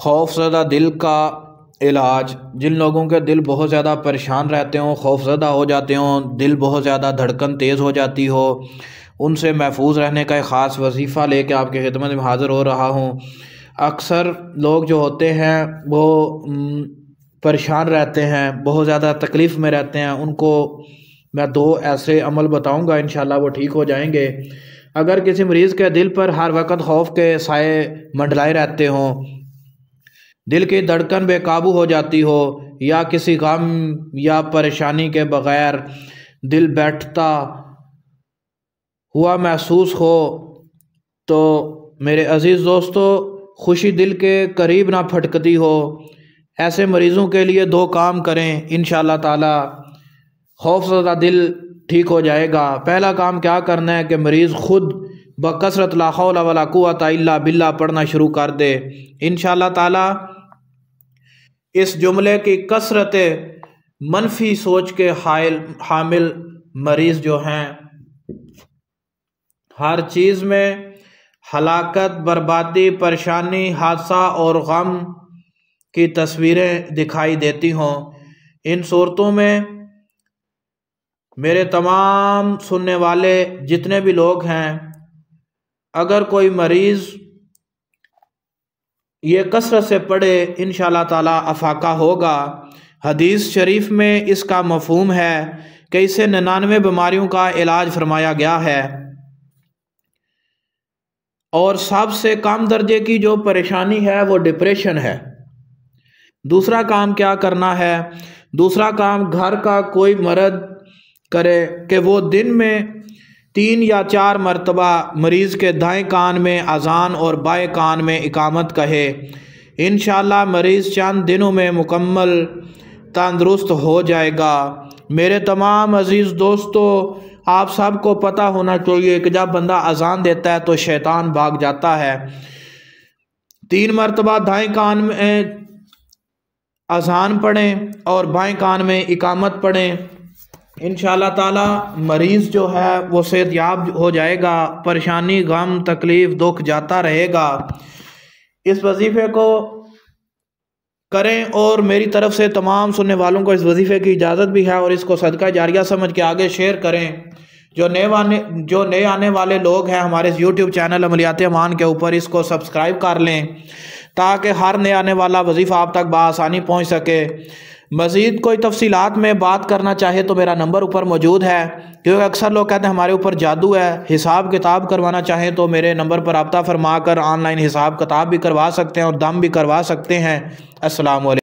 खौफज़दा दिल का इलाज, जिन लोगों के दिल बहुत ज़्यादा परेशान रहते हों, खौफज़दा हो जाते हों, दिल बहुत ज़्यादा धड़कन तेज़ हो जाती हो, उनसे महफूज रहने का एक ख़ास वजीफ़ा लेके आपकी खिदमत में हाज़िर हो रहा हूँ। अक्सर लोग जो होते हैं वो परेशान रहते हैं, बहुत ज़्यादा तकलीफ़ में रहते हैं। उनको मैं 2 ऐसे अमल बताऊँगा, इंशाअल्लाह वो ठीक हो जाएंगे। अगर किसी मरीज़ के दिल पर हर वक्त खौफ के साए मंडलाए रहते हों, दिल की धड़कन बेकाबू हो जाती हो, या किसी गम या परेशानी के बग़ैर दिल बैठता हुआ महसूस हो, तो मेरे अज़ीज़ दोस्तों, खुशी दिल के करीब ना फटकती हो, ऐसे मरीज़ों के लिए 2 काम करें, इंशाअल्लाह ताला खौफज़दा दिल ठीक हो जाएगा। पहला काम क्या करना है कि मरीज़ ख़ुद बकसरत ला हौला वला कुव्वता इल्ला बिल्लाह पढ़ना शुरू कर दे। इंशाअल्लाह ताला इस जुमले की कसरत मनफी सोच के हामिल मरीज़ जो हैं, हर चीज़ में हलाकत, बर्बादी, परेशानी, हादसा और गम की तस्वीरें दिखाई देती हों, इन सूरतों में मेरे तमाम सुनने वाले जितने भी लोग हैं, अगर कोई मरीज़ ये कसरत से पढ़े, इंशाअल्लाह ताला अफाका होगा। हदीस शरीफ में इसका मफ़हूम है कि इससे 99 बीमारियों का इलाज फरमाया गया है, और सबसे कम दर्जे की जो परेशानी है वो डिप्रेशन है। दूसरा काम क्या करना है? दूसरा काम, घर का कोई मर्द करे कि वो दिन में 3 या 4 मरतबा मरीज़ के दाएं कान में अज़ान और बाएं कान में इकामत कहे। इंशाअल्लाह मरीज़ चंद दिनों में मुकम्मल तंदुरुस्त हो जाएगा। मेरे तमाम अज़ीज़ दोस्तों, आप सबको पता होना चाहिए कि जब बंदा अज़ान देता है तो शैतान भाग जाता है। 3 मरतबा दाएं कान में अज़ान पढ़ें और बाएं कान में इकामत पढ़ें। इंशाअल्लाह ताला मरीज़ जो है वो सेहतयाब हो जाएगा, परेशानी, गम, तकलीफ़, दुख जाता रहेगा। इस वजीफ़े को करें, और मेरी तरफ से तमाम सुनने वालों को इस वजीफ़े की इजाज़त भी है, और इसको सदका जारिया समझ के आगे शेयर करें। जो नए आने वाले लोग हैं हमारे यूट्यूब चैनल अमलियात ईमान के ऊपर, इसको सब्सक्राइब कर लें ताकि हर नए आने वाला वजीफ़ा आप तक बआसानी पहुँच सके। मज़ीद कोई तफसीलात में बात करना चाहे तो मेरा नंबर ऊपर मौजूद है, क्योंकि अक्सर लोग कहते हैं हमारे ऊपर जादू है। हिसाब किताब करवाना चाहें तो मेरे नंबर पर रब्ता फरमा कर ऑनलाइन हिसाब किताब भी करवा सकते हैं और दम भी करवा सकते हैं। अस्सलाम वालेकुम।